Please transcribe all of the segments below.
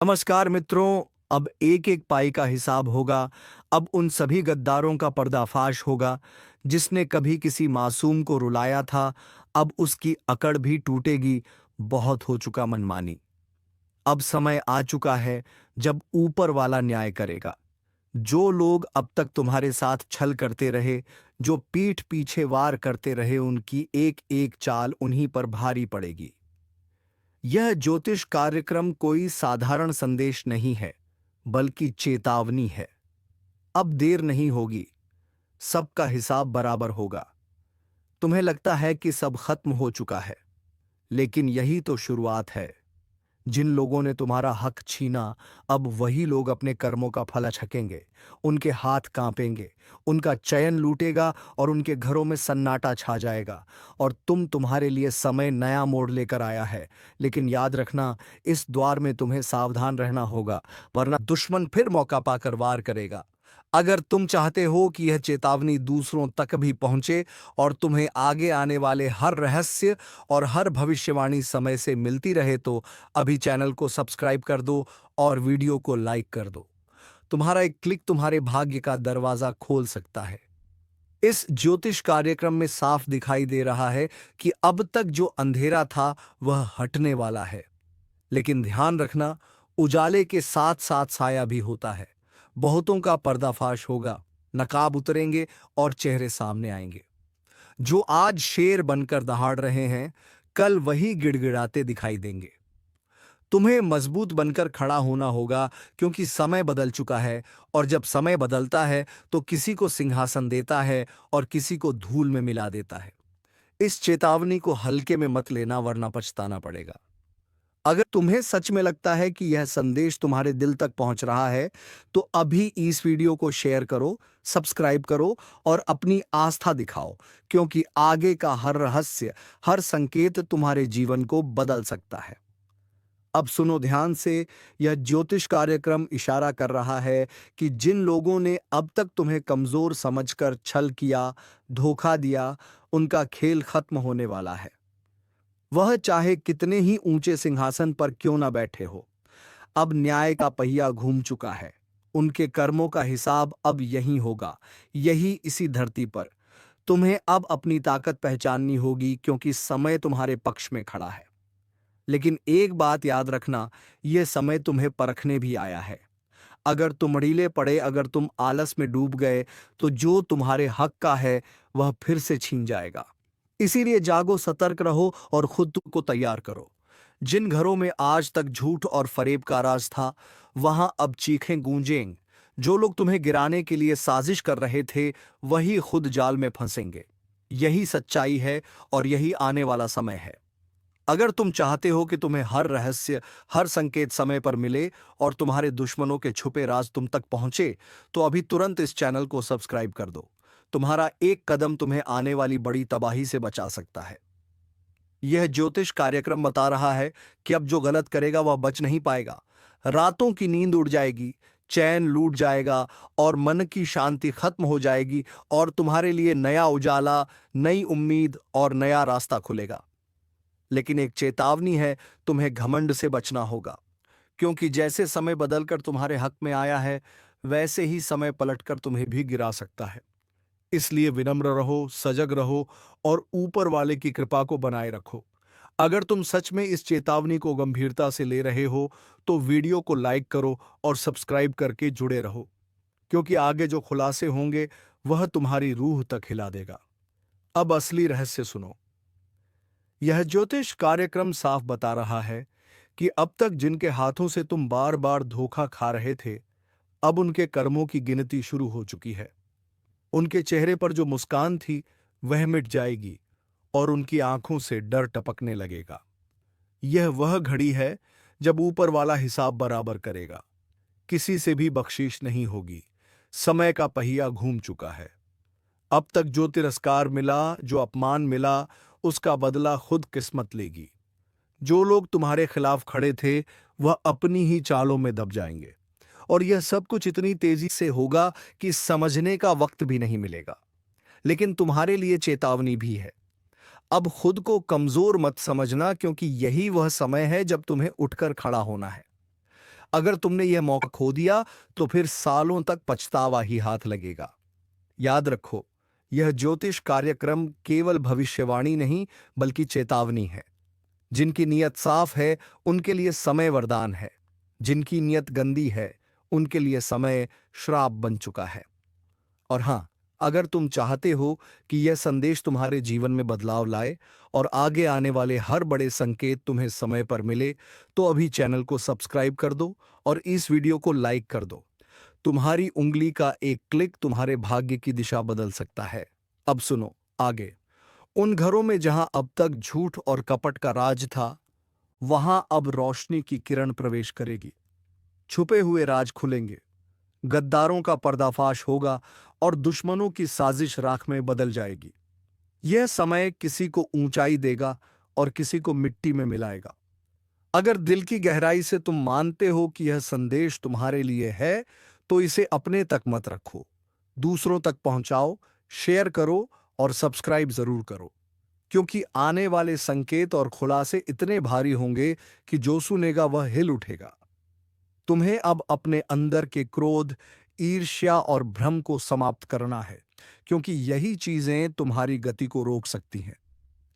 नमस्कार मित्रों। अब एक एक पाई का हिसाब होगा। अब उन सभी गद्दारों का पर्दाफाश होगा जिसने कभी किसी मासूम को रुलाया था। अब उसकी अकड़ भी टूटेगी। बहुत हो चुका मनमानी। अब समय आ चुका है जब ऊपर वाला न्याय करेगा। जो लोग अब तक तुम्हारे साथ छल करते रहे, जो पीठ पीछे वार करते रहे, उनकी एक एक चाल उन्हीं पर भारी पड़ेगी। यह ज्योतिष कार्यक्रम कोई साधारण संदेश नहीं है, बल्कि चेतावनी है। अब देर नहीं होगी। सबका हिसाब बराबर होगा। तुम्हें लगता है कि सब खत्म हो चुका है, लेकिन यही तो शुरुआत है। जिन लोगों ने तुम्हारा हक छीना, अब वही लोग अपने कर्मों का फल छकेंगे। उनके हाथ कांपेंगे, उनका चयन लूटेगा और उनके घरों में सन्नाटा छा जाएगा। और तुम्हारे लिए समय नया मोड़ लेकर आया है। लेकिन याद रखना, इस द्वार में तुम्हें सावधान रहना होगा, वरना दुश्मन फिर मौका पाकर वार करेगा। अगर तुम चाहते हो कि यह चेतावनी दूसरों तक भी पहुंचे और तुम्हें आगे आने वाले हर रहस्य और हर भविष्यवाणी समय से मिलती रहे, तो अभी चैनल को सब्सक्राइब कर दो और वीडियो को लाइक कर दो। तुम्हारा एक क्लिक तुम्हारे भाग्य का दरवाजा खोल सकता है। इस ज्योतिष कार्यक्रम में साफ दिखाई दे रहा है कि अब तक जो अंधेरा था वह हटने वाला है। लेकिन ध्यान रखना, उजाले के साथ साथ साया भी होता है। बहुतों का पर्दाफाश होगा, नकाब उतरेंगे और चेहरे सामने आएंगे। जो आज शेर बनकर दहाड़ रहे हैं, कल वही गिड़गिड़ाते दिखाई देंगे। तुम्हें मजबूत बनकर खड़ा होना होगा, क्योंकि समय बदल चुका है। और जब समय बदलता है तो किसी को सिंहासन देता है और किसी को धूल में मिला देता है। इस चेतावनी को हल्के में मत लेना, वरना पछताना पड़ेगा। अगर तुम्हें सच में लगता है कि यह संदेश तुम्हारे दिल तक पहुंच रहा है, तो अभी इस वीडियो को शेयर करो, सब्सक्राइब करो और अपनी आस्था दिखाओ, क्योंकि आगे का हर रहस्य, हर संकेत तुम्हारे जीवन को बदल सकता है। अब सुनो ध्यान से। यह ज्योतिष कार्यक्रम इशारा कर रहा है कि जिन लोगों ने अब तक तुम्हें कमजोर समझकर छल किया, धोखा दिया, उनका खेल खत्म होने वाला है। वह चाहे कितने ही ऊंचे सिंहासन पर क्यों न बैठे हो, अब न्याय का पहिया घूम चुका है। उनके कर्मों का हिसाब अब यहीं होगा, यही इसी धरती पर। तुम्हें अब अपनी ताकत पहचाननी होगी, क्योंकि समय तुम्हारे पक्ष में खड़ा है। लेकिन एक बात याद रखना, यह समय तुम्हें परखने भी आया है। अगर तुम अड़ीले पड़े, अगर तुम आलस में डूब गए, तो जो तुम्हारे हक का है वह फिर से छीन जाएगा। इसीलिए जागो, सतर्क रहो और खुद को तैयार करो। जिन घरों में आज तक झूठ और फरेब का राज था, वहां अब चीखें गूंजेंग। जो लोग तुम्हें गिराने के लिए साजिश कर रहे थे, वही खुद जाल में फंसेंगे। यही सच्चाई है और यही आने वाला समय है। अगर तुम चाहते हो कि तुम्हें हर रहस्य, हर संकेत समय पर मिले और तुम्हारे दुश्मनों के छुपे राज तुम तक पहुंचे, तो अभी तुरंत इस चैनल को सब्सक्राइब कर दो। तुम्हारा एक कदम तुम्हें आने वाली बड़ी तबाही से बचा सकता है। यह ज्योतिष कार्यक्रम बता रहा है कि अब जो गलत करेगा वह बच नहीं पाएगा। रातों की नींद उड़ जाएगी, चैन लूट जाएगा और मन की शांति खत्म हो जाएगी, और तुम्हारे लिए नया उजाला, नई उम्मीद और नया रास्ता खुलेगा। लेकिन एक चेतावनी है, तुम्हें घमंड से बचना होगा, क्योंकि जैसे समय बदलकर तुम्हारे हक में आया है, वैसे ही समय पलटकर तुम्हें भी गिरा सकता है। इसलिए विनम्र रहो, सजग रहो और ऊपर वाले की कृपा को बनाए रखो। अगर तुम सच में इस चेतावनी को गंभीरता से ले रहे हो, तो वीडियो को लाइक करो और सब्सक्राइब करके जुड़े रहो, क्योंकि आगे जो खुलासे होंगे वह तुम्हारी रूह तक हिला देगा। अब असली रहस्य सुनो। यह ज्योतिष कार्यक्रम साफ बता रहा है कि अब तक जिनके हाथों से तुम बार बार धोखा खा रहे थे, अब उनके कर्मों की गिनती शुरू हो चुकी है। उनके चेहरे पर जो मुस्कान थी वह मिट जाएगी और उनकी आंखों से डर टपकने लगेगा। यह वह घड़ी है जब ऊपर वाला हिसाब बराबर करेगा। किसी से भी बख्शीश नहीं होगी। समय का पहिया घूम चुका है। अब तक जो तिरस्कार मिला, जो अपमान मिला, उसका बदला खुद किस्मत लेगी। जो लोग तुम्हारे खिलाफ खड़े थे, वह अपनी ही चालों में दब जाएंगे। और यह सब कुछ इतनी तेजी से होगा कि समझने का वक्त भी नहीं मिलेगा। लेकिन तुम्हारे लिए चेतावनी भी है। अब खुद को कमजोर मत समझना, क्योंकि यही वह समय है जब तुम्हें उठकर खड़ा होना है। अगर तुमने यह मौका खो दिया तो फिर सालों तक पछतावा ही हाथ लगेगा। याद रखो, यह ज्योतिष कार्यक्रम केवल भविष्यवाणी नहीं बल्कि चेतावनी है। जिनकी नीयत साफ है उनके लिए समय वरदान है, जिनकी नीयत गंदी है उनके लिए समय श्राप बन चुका है। और हाँ, अगर तुम चाहते हो कि यह संदेश तुम्हारे जीवन में बदलाव लाए और आगे आने वाले हर बड़े संकेत तुम्हें समय पर मिले, तो अभी चैनल को सब्सक्राइब कर दो और इस वीडियो को लाइक कर दो। तुम्हारी उंगली का एक क्लिक तुम्हारे भाग्य की दिशा बदल सकता है। अब सुनो आगे। उन घरों में जहां अब तक झूठ और कपट का राज था, वहां अब रोशनी की किरण प्रवेश करेगी। छुपे हुए राज खुलेंगे, गद्दारों का पर्दाफाश होगा और दुश्मनों की साजिश राख में बदल जाएगी। यह समय किसी को ऊंचाई देगा और किसी को मिट्टी में मिलाएगा। अगर दिल की गहराई से तुम मानते हो कि यह संदेश तुम्हारे लिए है, तो इसे अपने तक मत रखो, दूसरों तक पहुंचाओ, शेयर करो और सब्सक्राइब जरूर करो, क्योंकि आने वाले संकेत और खुलासे इतने भारी होंगे कि जो सुनेगा वह हिल उठेगा। तुम्हें अब अपने अंदर के क्रोध, ईर्ष्या और भ्रम को समाप्त करना है, क्योंकि यही चीजें तुम्हारी गति को रोक सकती हैं।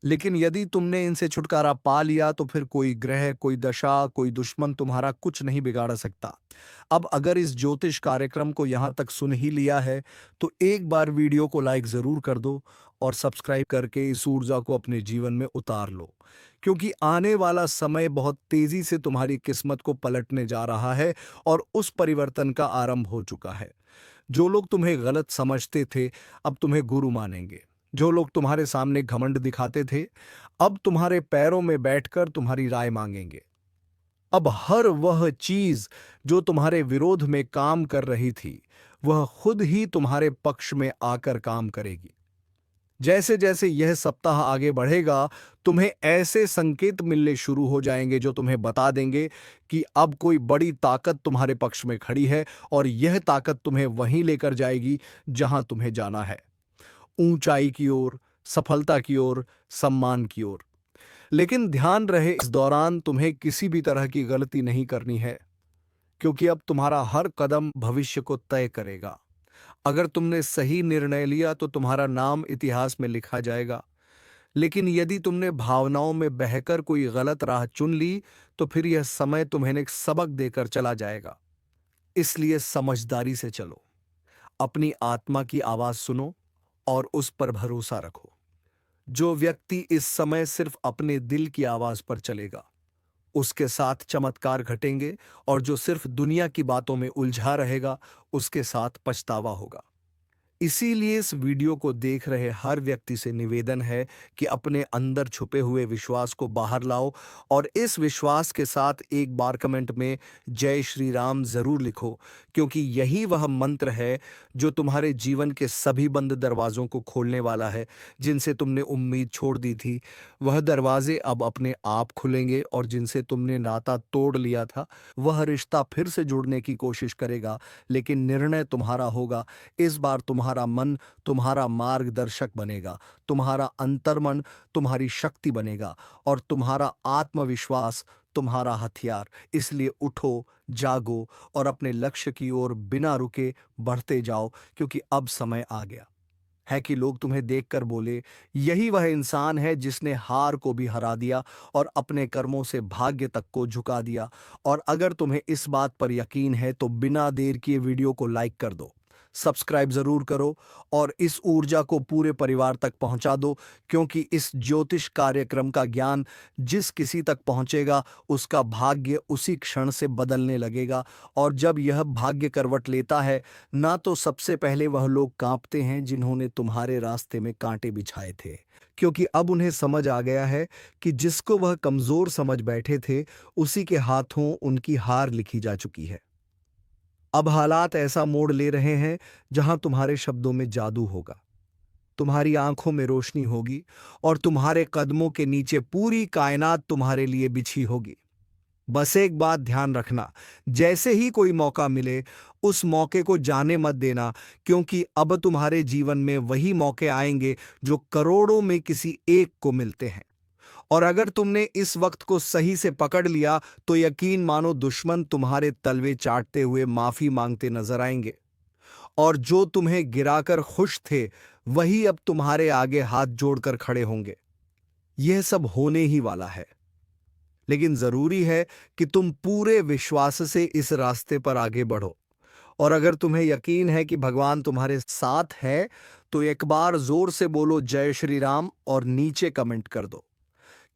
लेकिन यदि तुमने इनसे छुटकारा पा लिया तो फिर कोई ग्रह, कोई दशा, कोई दुश्मन तुम्हारा कुछ नहीं बिगाड़ सकता। अब अगर इस ज्योतिष कार्यक्रम को यहां तक सुन ही लिया है, तो एक बार वीडियो को लाइक जरूर कर दो और सब्सक्राइब करके इस ऊर्जा को अपने जीवन में उतार लो, क्योंकि आने वाला समय बहुत तेजी से तुम्हारी किस्मत को पलटने जा रहा है और उस परिवर्तन का आरंभ हो चुका है। जो लोग तुम्हें गलत समझते थे, अब तुम्हें गुरु मानेंगे। जो लोग तुम्हारे सामने घमंड दिखाते थे, अब तुम्हारे पैरों में बैठकर तुम्हारी राय मांगेंगे। अब हर वह चीज जो तुम्हारे विरोध में काम कर रही थी, वह खुद ही तुम्हारे पक्ष में आकर काम करेगी। जैसे जैसे यह सप्ताह आगे बढ़ेगा, तुम्हें ऐसे संकेत मिलने शुरू हो जाएंगे जो तुम्हें बता देंगे कि अब कोई बड़ी ताकत तुम्हारे पक्ष में खड़ी है और यह ताकत तुम्हें वहीं लेकर जाएगी जहां तुम्हें जाना है, ऊंचाई की ओर, सफलता की ओर, सम्मान की ओर। लेकिन ध्यान रहे, इस दौरान तुम्हें किसी भी तरह की गलती नहीं करनी है, क्योंकि अब तुम्हारा हर कदम भविष्य को तय करेगा। अगर तुमने सही निर्णय लिया तो तुम्हारा नाम इतिहास में लिखा जाएगा, लेकिन यदि तुमने भावनाओं में बहकर कोई गलत राह चुन ली, तो फिर यह समय तुम्हें एक सबक देकर चला जाएगा। इसलिए समझदारी से चलो, अपनी आत्मा की आवाज सुनो और उस पर भरोसा रखो। जो व्यक्ति इस समय सिर्फ अपने दिल की आवाज पर चलेगा, उसके साथ चमत्कार घटेंगे, और जो सिर्फ दुनिया की बातों में उलझा रहेगा, उसके साथ पछतावा होगा। इसीलिए इस वीडियो को देख रहे हर व्यक्ति से निवेदन है कि अपने अंदर छुपे हुए विश्वास को बाहर लाओ और इस विश्वास के साथ एक बार कमेंट में जय श्री राम जरूर लिखो, क्योंकि यही वह मंत्र है जो तुम्हारे जीवन के सभी बंद दरवाजों को खोलने वाला है। जिनसे तुमने उम्मीद छोड़ दी थी, वह दरवाजे अब अपने आप खुलेंगे, और जिनसे तुमने नाता तोड़ लिया था, वह रिश्ता फिर से जुड़ने की कोशिश करेगा। लेकिन निर्णय तुम्हारा होगा। इस बार तुम्हारा मन तुम्हारा मार्गदर्शक बनेगा, तुम्हारा अंतर्मन तुम्हारी शक्ति बनेगा और तुम्हारा आत्मविश्वास तुम्हारा हथियार। इसलिए उठो, जागो और अपने लक्ष्य की ओर बिना रुके बढ़ते जाओ, क्योंकि अब समय आ गया है कि लोग तुम्हें देखकर बोले, यही वह इंसान है जिसने हार को भी हरा दिया और अपने कर्मों से भाग्य तक को झुका दिया। और अगर तुम्हें इस बात पर यकीन है तो बिना देर किए वीडियो को लाइक कर दो, सब्सक्राइब जरूर करो और इस ऊर्जा को पूरे परिवार तक पहुंचा दो, क्योंकि इस ज्योतिष कार्यक्रम का ज्ञान जिस किसी तक पहुंचेगा, उसका भाग्य उसी क्षण से बदलने लगेगा। और जब यह भाग्य करवट लेता है ना, तो सबसे पहले वह लोग कांपते हैं जिन्होंने तुम्हारे रास्ते में कांटे बिछाए थे, क्योंकि अब उन्हें समझ आ गया है कि जिसको वह कमजोर समझ बैठे थे, उसी के हाथों उनकी हार लिखी जा चुकी है। अब हालात ऐसा मोड़ ले रहे हैं जहां तुम्हारे शब्दों में जादू होगा, तुम्हारी आंखों में रोशनी होगी और तुम्हारे कदमों के नीचे पूरी कायनात तुम्हारे लिए बिछी होगी। बस एक बात ध्यान रखना, जैसे ही कोई मौका मिले, उस मौके को जाने मत देना, क्योंकि अब तुम्हारे जीवन में वही मौके आएंगे जो करोड़ों में किसी एक को मिलते हैं। और अगर तुमने इस वक्त को सही से पकड़ लिया तो यकीन मानो दुश्मन तुम्हारे तलवे चाटते हुए माफी मांगते नजर आएंगे। और जो तुम्हें गिराकर खुश थे वही अब तुम्हारे आगे हाथ जोड़कर खड़े होंगे। यह सब होने ही वाला है, लेकिन जरूरी है कि तुम पूरे विश्वास से इस रास्ते पर आगे बढ़ो। और अगर तुम्हें यकीन है कि भगवान तुम्हारे साथ है तो एक बार जोर से बोलो जय श्री राम और नीचे कमेंट कर दो,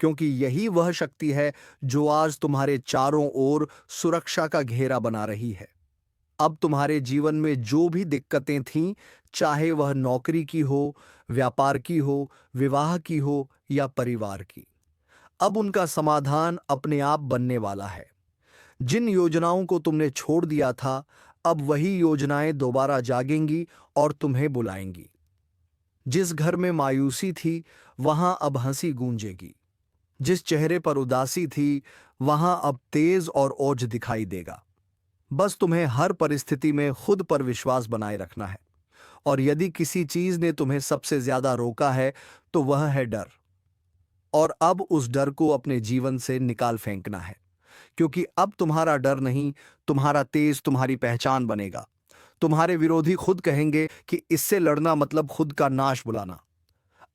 क्योंकि यही वह शक्ति है जो आज तुम्हारे चारों ओर सुरक्षा का घेरा बना रही है। अब तुम्हारे जीवन में जो भी दिक्कतें थीं, चाहे वह नौकरी की हो, व्यापार की हो, विवाह की हो या परिवार की, अब उनका समाधान अपने आप बनने वाला है। जिन योजनाओं को तुमने छोड़ दिया था, अब वही योजनाएं दोबारा जागेंगी और तुम्हें बुलाएंगी। जिस घर में मायूसी थी वहां अब हंसी गूंजेगी। जिस चेहरे पर उदासी थी वहां अब तेज और ओज दिखाई देगा। बस तुम्हें हर परिस्थिति में खुद पर विश्वास बनाए रखना है। और यदि किसी चीज ने तुम्हें सबसे ज्यादा रोका है तो वह है डर। और अब उस डर को अपने जीवन से निकाल फेंकना है, क्योंकि अब तुम्हारा डर नहीं, तुम्हारा तेज तुम्हारी पहचान बनेगा। तुम्हारे विरोधी खुद कहेंगे कि इससे लड़ना मतलब खुद का नाश बुलाना।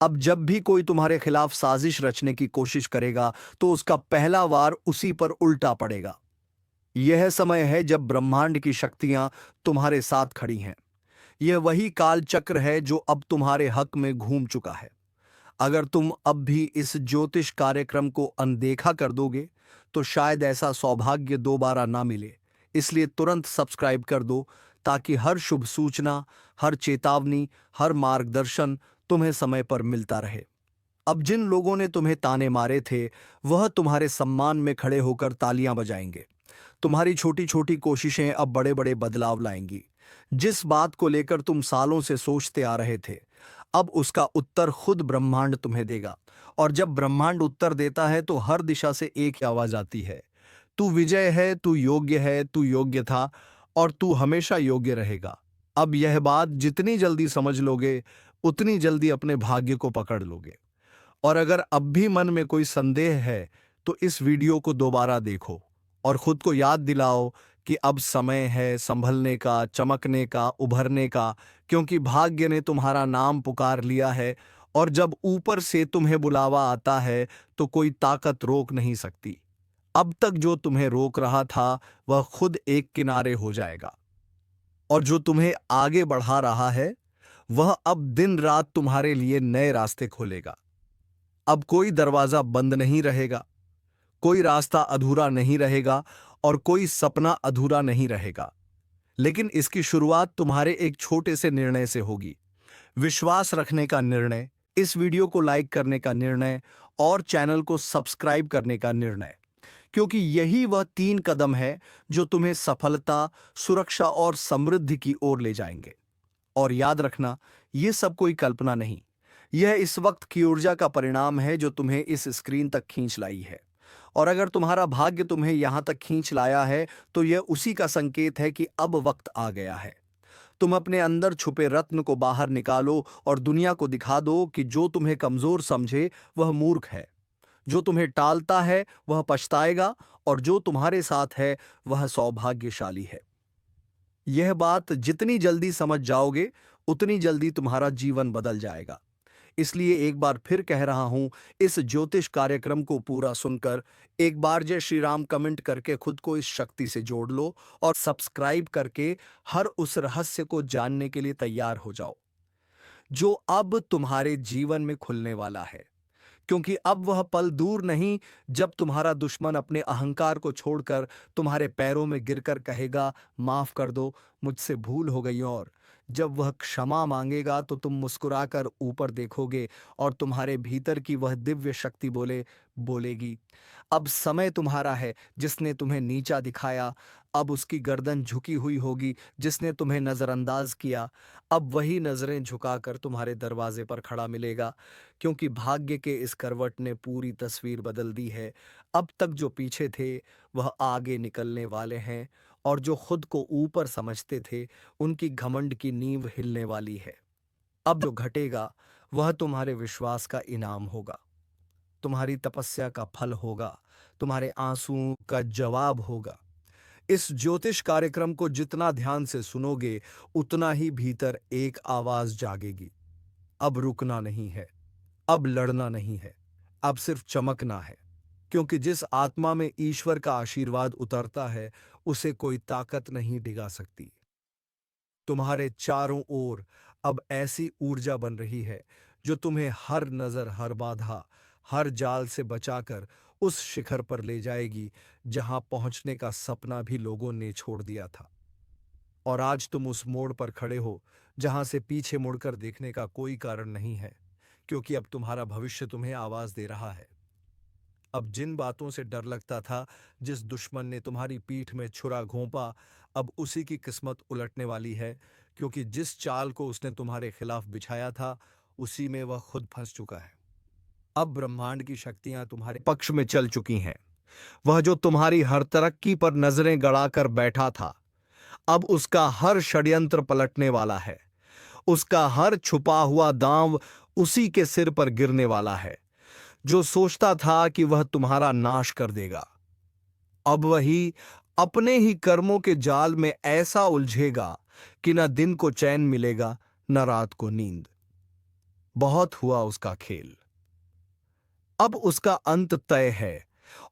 अब जब भी कोई तुम्हारे खिलाफ साजिश रचने की कोशिश करेगा तो उसका पहला वार उसी पर उल्टा पड़ेगा। यह समय है जब ब्रह्मांड की शक्तियां तुम्हारे साथ खड़ी हैं। यह वही काल चक्र है जो अब तुम्हारे हक में घूम चुका है। अगर तुम अब भी इस ज्योतिष कार्यक्रम को अनदेखा कर दोगे तो शायद ऐसा सौभाग्य दोबारा ना मिले। इसलिए तुरंत सब्सक्राइब कर दो, ताकि हर शुभ सूचना, हर चेतावनी, हर मार्गदर्शन तुम्हें समय पर मिलता रहे। अब जिन लोगों ने तुम्हें ताने मारे थे वह तुम्हारे सम्मान में खड़े होकर तालियां बजाएंगे। तुम्हारी छोटी छोटी कोशिशें अब बड़े बड़े बदलाव लाएंगी। जिस बात को लेकर तुम सालों से सोचते आ रहे थे, अब उसका उत्तर खुद ब्रह्मांड तुम्हें देगा। और जब ब्रह्मांड उत्तर देता है तो हर दिशा से एक ही आवाज आती है, तू विजय है, तू योग्य है, तू योग्य था और तू हमेशा योग्य रहेगा। अब यह बात जितनी जल्दी समझ लोगे उतनी जल्दी अपने भाग्य को पकड़ लोगे। और अगर अब भी मन में कोई संदेह है तो इस वीडियो को दोबारा देखो और खुद को याद दिलाओ कि अब समय है संभलने का, चमकने का, उभरने का, क्योंकि भाग्य ने तुम्हारा नाम पुकार लिया है। और जब ऊपर से तुम्हें बुलावा आता है तो कोई ताकत रोक नहीं सकती। अब तक जो तुम्हें रोक रहा था वह खुद एक किनारे हो जाएगा, और जो तुम्हें आगे बढ़ा रहा है वह अब दिन रात तुम्हारे लिए नए रास्ते खोलेगा। अब कोई दरवाजा बंद नहीं रहेगा, कोई रास्ता अधूरा नहीं रहेगा और कोई सपना अधूरा नहीं रहेगा। लेकिन इसकी शुरुआत तुम्हारे एक छोटे से निर्णय से होगी। विश्वास रखने का निर्णय, इस वीडियो को लाइक करने का निर्णय और चैनल को सब्सक्राइब करने का निर्णय, क्योंकि यही वह 3 कदम है जो तुम्हें सफलता, सुरक्षा और समृद्धि की ओर ले जाएंगे। और याद रखना, यह सब कोई कल्पना नहीं, यह इस वक्त की ऊर्जा का परिणाम है जो तुम्हें इस स्क्रीन तक खींच लाई है। और अगर तुम्हारा भाग्य तुम्हें यहां तक खींच लाया है तो यह उसी का संकेत है कि अब वक्त आ गया है। तुम अपने अंदर छुपे रत्न को बाहर निकालो और दुनिया को दिखा दो कि जो तुम्हें कमजोर समझे वह मूर्ख है, जो तुम्हें टालता है वह पछताएगा और जो तुम्हारे साथ है वह सौभाग्यशाली है। यह बात जितनी जल्दी समझ जाओगे उतनी जल्दी तुम्हारा जीवन बदल जाएगा। इसलिए एक बार फिर कह रहा हूं, इस ज्योतिष कार्यक्रम को पूरा सुनकर एक बार जय श्री राम कमेंट करके खुद को इस शक्ति से जोड़ लो और सब्सक्राइब करके हर उस रहस्य को जानने के लिए तैयार हो जाओ जो अब तुम्हारे जीवन में खुलने वाला है। क्योंकि अब वह पल दूर नहीं जब तुम्हारा दुश्मन अपने अहंकार को छोड़कर तुम्हारे पैरों में गिरकर कहेगा, माफ कर दो, मुझसे भूल हो गई। और जब वह क्षमा मांगेगा तो तुम मुस्कुराकर ऊपर देखोगे और तुम्हारे भीतर की वह दिव्य शक्ति बोलेगी, अब समय तुम्हारा है। जिसने तुम्हें नीचा दिखाया अब उसकी गर्दन झुकी हुई होगी, जिसने तुम्हें नजरअंदाज किया अब वही नजरें झुकाकर तुम्हारे दरवाजे पर खड़ा मिलेगा। क्योंकि भाग्य के इस करवट ने पूरी तस्वीर बदल दी है। अब तक जो पीछे थे वह आगे निकलने वाले हैं, और जो खुद को ऊपर समझते थे उनकी घमंड की नींव हिलने वाली है। अब जो घटेगा वह तुम्हारे विश्वास का इनाम होगा। तुम्हारी तपस्या का फल होगा, तुम्हारे आंसुओं का जवाब होगा। इस ज्योतिष कार्यक्रम को जितना ध्यान से सुनोगे, उतना ही भीतर एक आवाज जागेगी। अब रुकना नहीं है, अब लड़ना नहीं है, अब सिर्फ चमकना है। क्योंकि जिस आत्मा में ईश्वर का आशीर्वाद उतरता है, उसे कोई ताकत नहीं डिगा सकती। तुम्हारे चारों ओर अब ऐसी ऊर्जा बन रही है जो तुम्हें हर नजर, हर बाधा, हर जाल से बचाकर उस शिखर पर ले जाएगी जहां पहुंचने का सपना भी लोगों ने छोड़ दिया था। और आज तुम उस मोड़ पर खड़े हो जहां से पीछे मुड़कर देखने का कोई कारण नहीं है, क्योंकि अब तुम्हारा भविष्य तुम्हें आवाज दे रहा है। अब जिन बातों से डर लगता था, जिस दुश्मन ने तुम्हारी पीठ में छुरा घोंपा, अब उसी की किस्मत उलटने वाली है, क्योंकि जिस चाल को उसने तुम्हारे खिलाफ बिछाया था, उसी में वह खुद फंस चुका है। अब ब्रह्मांड की शक्तियां तुम्हारे पक्ष में चल चुकी हैं। वह जो तुम्हारी हर तरक्की पर नजरें गड़ाकर बैठा था, अब उसका हर षड्यंत्र पलटने वाला है। उसका हर छुपा हुआ दांव उसी के सिर पर गिरने वाला है। जो सोचता था कि वह तुम्हारा नाश कर देगा, अब वही अपने ही कर्मों के जाल में ऐसा उलझेगा कि न दिन को चैन मिलेगा, न रात को नींद। बहुत हुआ उसका खेल, अब उसका अंत तय है।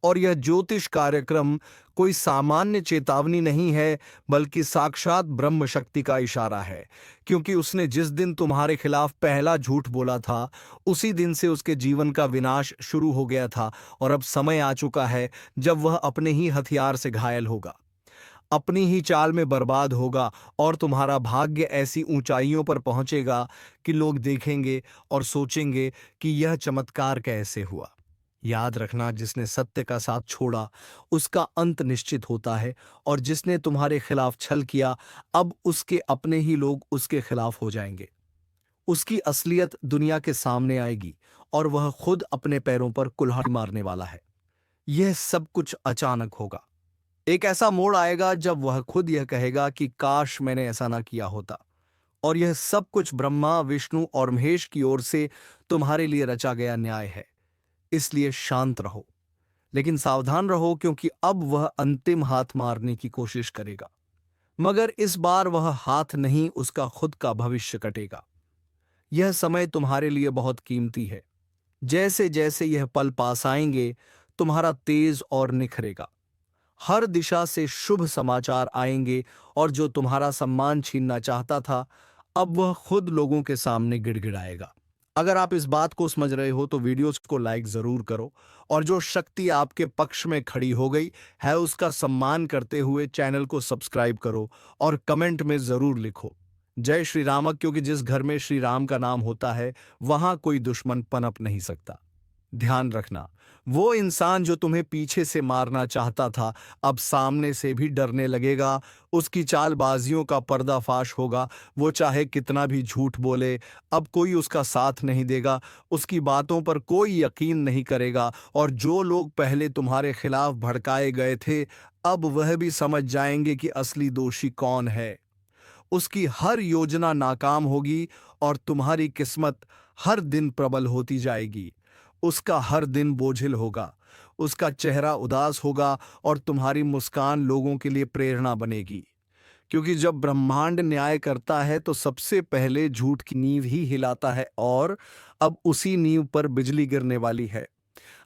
और यह ज्योतिष कार्यक्रम कोई सामान्य चेतावनी नहीं है, बल्कि साक्षात ब्रह्म शक्ति का इशारा है। क्योंकि उसने जिस दिन तुम्हारे खिलाफ पहला झूठ बोला था, उसी दिन से उसके जीवन का विनाश शुरू हो गया था। और अब समय आ चुका है जब वह अपने ही हथियार से घायल होगा, अपनी ही चाल में बर्बाद होगा, और तुम्हारा भाग्य ऐसी ऊंचाइयों पर पहुंचेगा कि लोग देखेंगे और सोचेंगे कि यह चमत्कार कैसे हुआ। याद रखना, जिसने सत्य का साथ छोड़ा, उसका अंत निश्चित होता है। और जिसने तुम्हारे खिलाफ छल किया, अब उसके अपने ही लोग उसके खिलाफ हो जाएंगे। उसकी असलियत दुनिया के सामने आएगी और वह खुद अपने पैरों पर कुल्हाड़ी मारने वाला है। यह सब कुछ अचानक होगा। एक ऐसा मोड़ आएगा जब वह खुद यह कहेगा कि काश मैंने ऐसा ना किया होता। और यह सब कुछ ब्रह्मा, विष्णु और महेश की ओर से तुम्हारे लिए रचा गया न्याय है। इसलिए शांत रहो, लेकिन सावधान रहो, क्योंकि अब वह अंतिम हाथ मारने की कोशिश करेगा। मगर इस बार वह हाथ नहीं, उसका खुद का भविष्य कटेगा। यह समय तुम्हारे लिए बहुत कीमती है। जैसे जैसे यह पल पास आएंगे, तुम्हारा तेज और निखरेगा। हर दिशा से शुभ समाचार आएंगे, और जो तुम्हारा सम्मान छीनना चाहता था, अब वह खुद लोगों के सामने गिड़गिड़ाएगा। अगर आप इस बात को समझ रहे हो तो वीडियोस को लाइक जरूर करो, और जो शक्ति आपके पक्ष में खड़ी हो गई है, उसका सम्मान करते हुए चैनल को सब्सक्राइब करो और कमेंट में जरूर लिखो जय श्री राम, क्योंकि जिस घर में श्री राम का नाम होता है, वहां कोई दुश्मन पनप नहीं सकता। ध्यान रखना, वो इंसान जो तुम्हें पीछे से मारना चाहता था, अब सामने से भी डरने लगेगा। उसकी चालबाजियों का पर्दाफाश होगा। वो चाहे कितना भी झूठ बोले, अब कोई उसका साथ नहीं देगा। उसकी बातों पर कोई यकीन नहीं करेगा। और जो लोग पहले तुम्हारे खिलाफ भड़काए गए थे, अब वह भी समझ जाएंगे कि असली दोषी कौन है। उसकी हर योजना नाकाम होगी, और तुम्हारी किस्मत हर दिन प्रबल होती जाएगी। उसका हर दिन बोझिल होगा, उसका चेहरा उदास होगा, और तुम्हारी मुस्कान लोगों के लिए प्रेरणा बनेगी। क्योंकि जब ब्रह्मांड न्याय करता है, तो सबसे पहले झूठ की नींव ही हिलाता है, और अब उसी नींव पर बिजली गिरने वाली है।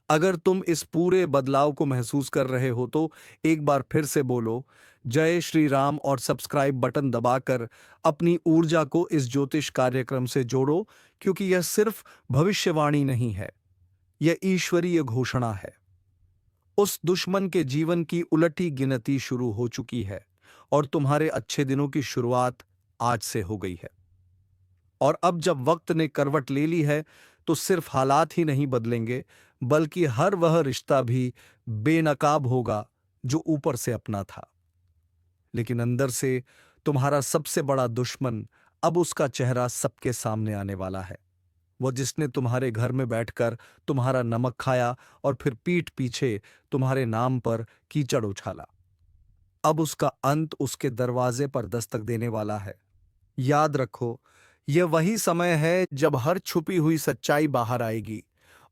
अगर तुम इस पूरे बदलाव को महसूस कर रहे हो, तो एक बार फिर से बोलो जय श्री राम, और सब्सक्राइब बटन दबाकर अपनी ऊर्जा को इस ज्योतिष कार्यक्रम से जोड़ो। क्योंकि यह सिर्फ भविष्यवाणी नहीं है, यह ईश्वरीय घोषणा है। उस दुश्मन के जीवन की उलटी गिनती शुरू हो चुकी है, और तुम्हारे अच्छे दिनों की शुरुआत आज से हो गई है। और अब जब वक्त ने करवट ले ली है, तो सिर्फ हालात ही नहीं बदलेंगे, बल्कि हर वह रिश्ता भी बेनकाब होगा जो ऊपर से अपना था। लेकिन अंदर से तुम्हारा सबसे बड़ा दुश्मन, अब उसका चेहरा सबके सामने आने वाला है। वो जिसने तुम्हारे घर में बैठकर तुम्हारा नमक खाया, और फिर पीठ पीछे तुम्हारे नाम पर कीचड़ उछाला, अब उसका अंत उसके दरवाजे पर दस्तक देने वाला है। याद रखो, यह वही समय है जब हर छुपी हुई सच्चाई बाहर आएगी,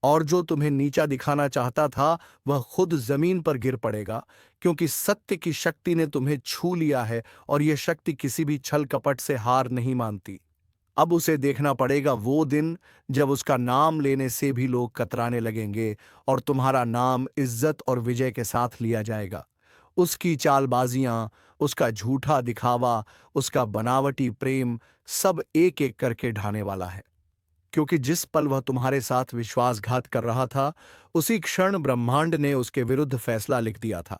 और जो तुम्हें नीचा दिखाना चाहता था वह खुद जमीन पर गिर पड़ेगा, क्योंकि सत्य की शक्ति ने तुम्हें छू लिया है और यह शक्ति किसी भी छल कपट से हार नहीं मानती। अब उसे देखना पड़ेगा वो दिन जब उसका नाम लेने से भी लोग कतराने लगेंगे और तुम्हारा नाम इज्जत और विजय के साथ लिया जाएगा। उसकी चालबाजियां, उसका झूठा दिखावा, उसका बनावटी प्रेम सब एक एक करके ढाने वाला है, क्योंकि जिस पल वह तुम्हारे साथ विश्वासघात कर रहा था उसी क्षण ब्रह्मांड ने उसके विरुद्ध फैसला लिख दिया था।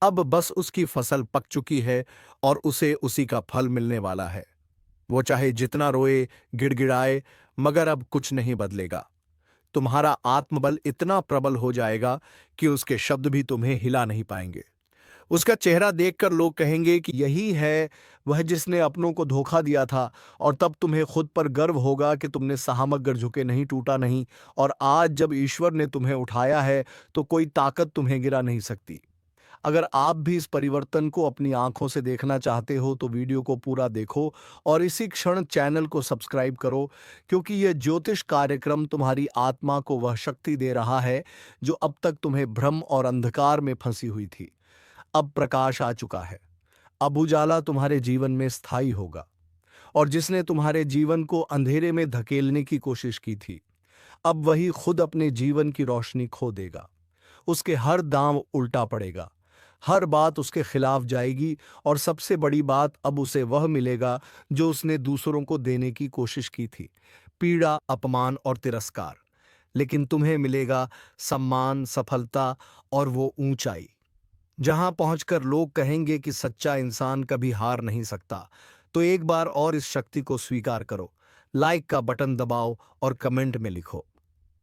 अब बस उसकी फसल पक चुकी है और उसे उसी का फल मिलने वाला है। वो चाहे जितना रोए, गिड़गिड़ाए, मगर अब कुछ नहीं बदलेगा। तुम्हारा आत्मबल इतना प्रबल हो जाएगा कि उसके शब्द भी तुम्हें हिला नहीं पाएंगे। उसका चेहरा देखकर लोग कहेंगे कि यही है वह जिसने अपनों को धोखा दिया था, और तब तुम्हें खुद पर गर्व होगा कि तुमने साहमगर झुके नहीं, टूटा नहीं, और आज जब ईश्वर ने तुम्हें उठाया है तो कोई ताकत तुम्हें गिरा नहीं सकती। अगर आप भी इस परिवर्तन को अपनी आंखों से देखना चाहते हो तो वीडियो को पूरा देखो और इसी क्षण चैनल को सब्सक्राइब करो, क्योंकि यह ज्योतिष कार्यक्रम तुम्हारी आत्मा को वह शक्ति दे रहा है जो अब तक तुम्हें भ्रम और अंधकार में फंसी हुई थी। अब प्रकाश आ चुका है। अब उजाला तुम्हारे जीवन में स्थायी होगा, और जिसने तुम्हारे जीवन को अंधेरे में धकेलने की कोशिश की थी अब वही खुद अपने जीवन की रोशनी खो देगा। उसके हर दांव उल्टा पड़ेगा, हर बात उसके खिलाफ जाएगी, और सबसे बड़ी बात अब उसे वह मिलेगा जो उसने दूसरों को देने की कोशिश की थी, पीड़ा, अपमान और तिरस्कार। लेकिन तुम्हें मिलेगा सम्मान, सफलता और वो ऊंचाई जहां पहुंचकर लोग कहेंगे कि सच्चा इंसान कभी हार नहीं सकता। तो एक बार और इस शक्ति को स्वीकार करो, लाइक का बटन दबाओ और कमेंट में लिखो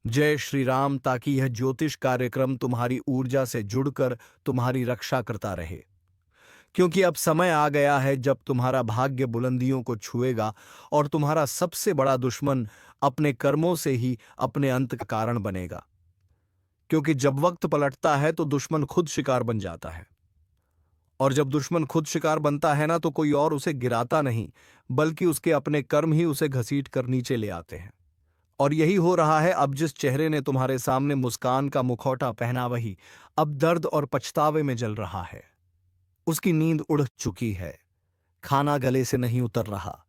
जय श्री राम, ताकि यह ज्योतिष कार्यक्रम तुम्हारी ऊर्जा से जुड़कर तुम्हारी रक्षा करता रहे। क्योंकि अब समय आ गया है जब तुम्हारा भाग्य बुलंदियों को छुएगा और तुम्हारा सबसे बड़ा दुश्मन अपने कर्मों से ही अपने अंत का कारण बनेगा। क्योंकि जब वक्त पलटता है तो दुश्मन खुद शिकार बन जाता है, और जब दुश्मन खुद शिकार बनता है ना तो कोई और उसे गिराता नहीं, बल्कि उसके अपने कर्म ही उसे घसीट कर नीचे ले आते हैं। और यही हो रहा है। अब जिस चेहरे ने तुम्हारे सामने मुस्कान का मुखौटा पहना वही अब दर्द और पछतावे में जल रहा है। उसकी नींद उड़ चुकी है, खाना गले से नहीं उतर रहा,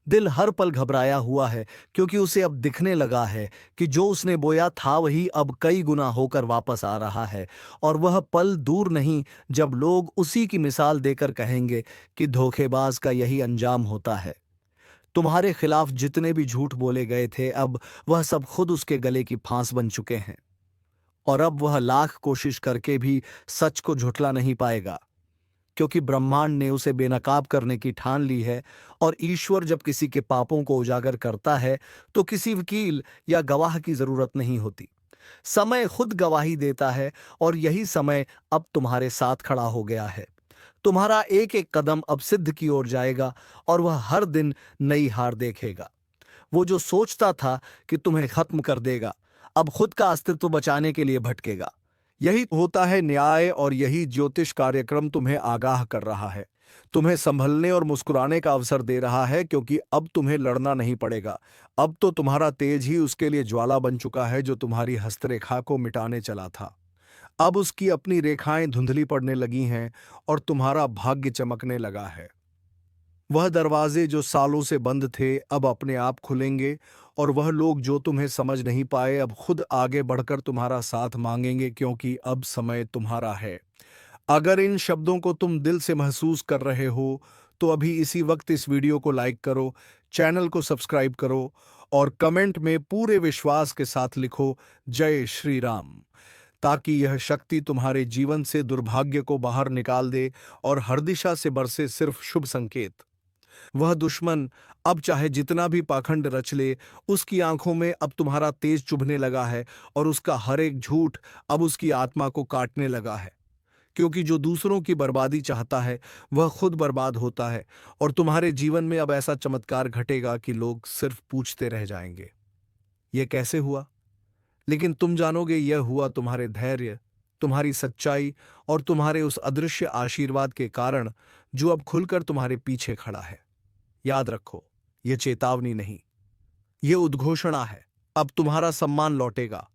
दिल हर पल घबराया हुआ है, क्योंकि उसे अब दिखने लगा है कि जो उसने बोया था वही अब कई गुना होकर वापस आ रहा है। और वह पल दूर नहीं जब लोग उसी की मिसाल देकर कहेंगे कि धोखेबाज का यही अंजाम होता है। तुम्हारे खिलाफ जितने भी झूठ बोले गए थे अब वह सब खुद उसके गले की फांस बन चुके हैं, और अब वह लाख कोशिश करके भी सच को झुठला नहीं पाएगा, क्योंकि ब्रह्मांड ने उसे बेनकाब करने की ठान ली है। और ईश्वर जब किसी के पापों को उजागर करता है तो किसी वकील या गवाह की जरूरत नहीं होती, समय खुद गवाही देता है। और यही समय अब तुम्हारे साथ खड़ा हो गया है। तुम्हारा एक एक कदम अब सिद्ध की ओर जाएगा, और वह हर दिन नई हार देखेगा। वो जो सोचता था कि तुम्हें खत्म कर देगा अब खुद का अस्तित्व बचाने के लिए भटकेगा। यही होता है न्याय, और यही ज्योतिष कार्यक्रम तुम्हें आगाह कर रहा है, तुम्हें संभलने और मुस्कुराने का अवसर दे रहा है, क्योंकि अब तुम्हें लड़ना नहीं पड़ेगा। अब तो तुम्हारा तेज ही उसके लिए ज्वाला बन चुका है जो तुम्हारी हस्तरेखा को मिटाने चला था। अब उसकी अपनी रेखाएं धुंधली पड़ने लगी हैं और तुम्हारा भाग्य चमकने लगा है। वह दरवाजे जो सालों से बंद थे अब अपने आप खुलेंगे, और वह लोग जो तुम्हें समझ नहीं पाए अब खुद आगे बढ़कर तुम्हारा साथ मांगेंगे, क्योंकि अब समय तुम्हारा है। अगर इन शब्दों को तुम दिल से महसूस कर रहे हो तो अभी इसी वक्त इस वीडियो को लाइक करो, चैनल को सब्सक्राइब करो और कमेंट में पूरे विश्वास के साथ लिखो जय श्री राम, ताकि यह शक्ति तुम्हारे जीवन से दुर्भाग्य को बाहर निकाल दे और हर दिशा से बरसे सिर्फ शुभ संकेत। वह दुश्मन अब चाहे जितना भी पाखंड रच ले, उसकी आंखों में अब तुम्हारा तेज चुभने लगा है, और उसका हर एक झूठ अब उसकी आत्मा को काटने लगा है। क्योंकि जो दूसरों की बर्बादी चाहता है वह खुद बर्बाद होता है, और तुम्हारे जीवन में अब ऐसा चमत्कार घटेगा कि लोग सिर्फ पूछते रह जाएंगे यह कैसे हुआ। लेकिन तुम जानोगे यह हुआ तुम्हारे धैर्य, तुम्हारी सच्चाई और तुम्हारे उस अदृश्य आशीर्वाद के कारण जो अब खुलकर तुम्हारे पीछे खड़ा है। याद रखो, यह चेतावनी नहीं, यह उद्घोषणा है। अब तुम्हारा सम्मान लौटेगा,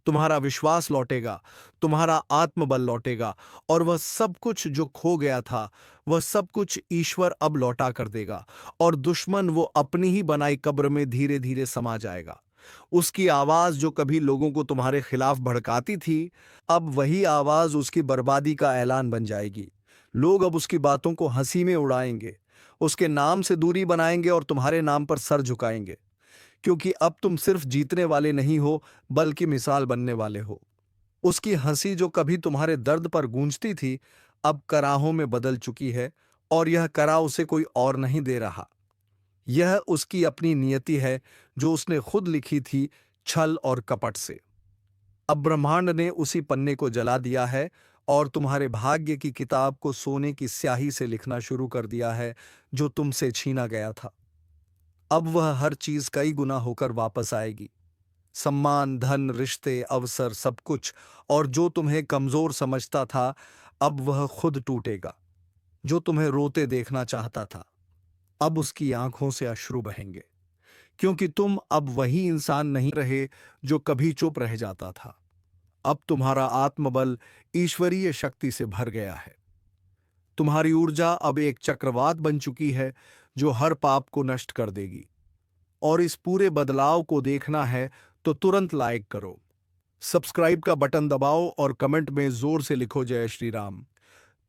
तुम्हारा विश्वास लौटेगा, तुम्हारा आत्मबल लौटेगा, और वह सब कुछ जो खो गया था, वह सब कुछ ईश्वर अब लौटा कर देगा, और दुश्मन वो अपनी ही बनाई कब्र में धीरे धीरे समा जाएगा। उसकी आवाज जो कभी लोगों को तुम्हारे खिलाफ भड़काती थी, अब वही आवाज उसकी बर्बादी का ऐलान बन जाएगी। लोग अब उसकी बातों को हंसी में उड़ाएंगे, उसके नाम से दूरी बनाएंगे और तुम्हारे नाम पर सर झुकाएंगे, क्योंकि अब तुम सिर्फ जीतने वाले नहीं हो, बल्कि मिसाल बनने वाले हो। उसकी हंसी जो कभी तुम्हारे दर्द पर गूंजती थी, अब कराहों में बदल चुकी है, और यह करा उसे कोई और नहीं दे रहा। यह उसकी अपनी नियति है, जो उसने खुद लिखी थी, छल और कपट से। अब ब्रह्मांड ने उसी पन्ने को जला दिया है, और तुम्हारे भाग्य की किताब को सोने की स्याही से लिखना शुरू कर दिया है, जो तुमसे छीना गया था। अब वह हर चीज कई गुना होकर वापस आएगी। सम्मान, धन, रिश्ते, अवसर, सब कुछ। और जो तुम्हें कमजोर समझता था, अब वह खुद टूटेगा। जो तुम्हें रोते देखना चाहता था, अब उसकी आंखों से अश्रु बहेंगे, क्योंकि तुम अब वही इंसान नहीं रहे जो कभी चुप रह जाता था। अब तुम्हारा आत्मबल ईश्वरीय शक्ति से भर गया है। तुम्हारी ऊर्जा अब एक चक्रवात बन चुकी है, जो हर पाप को नष्ट कर देगी। और इस पूरे बदलाव को देखना है तो तुरंत लाइक करो, सब्सक्राइब का बटन दबाओ और कमेंट में जोर से लिखो जय श्री राम,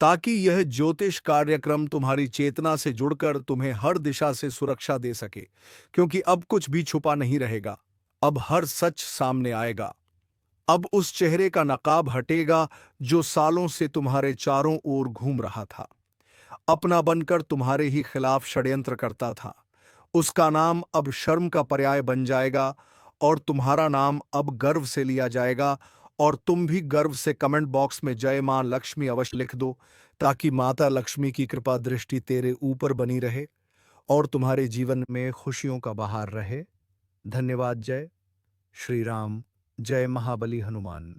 ताकि यह ज्योतिष कार्यक्रम तुम्हारी चेतना से जुड़कर तुम्हें हर दिशा से सुरक्षा दे सके। क्योंकि अब कुछ भी छुपा नहीं रहेगा, अब हर सच सामने आएगा। अब उस चेहरे का नकाब हटेगा जो सालों से तुम्हारे चारों ओर घूम रहा था, अपना बनकर तुम्हारे ही खिलाफ षड्यंत्र करता था। उसका नाम अब शर्म का पर्याय बन जाएगा, और तुम्हारा नाम अब गर्व से लिया जाएगा। और तुम भी गर्व से कमेंट बॉक्स में जय मां लक्ष्मी अवश्य लिख दो, ताकि माता लक्ष्मी की कृपा दृष्टि तेरे ऊपर बनी रहे और तुम्हारे जीवन में खुशियों का बहार रहे। धन्यवाद। जय श्री राम। जय महाबली हनुमान।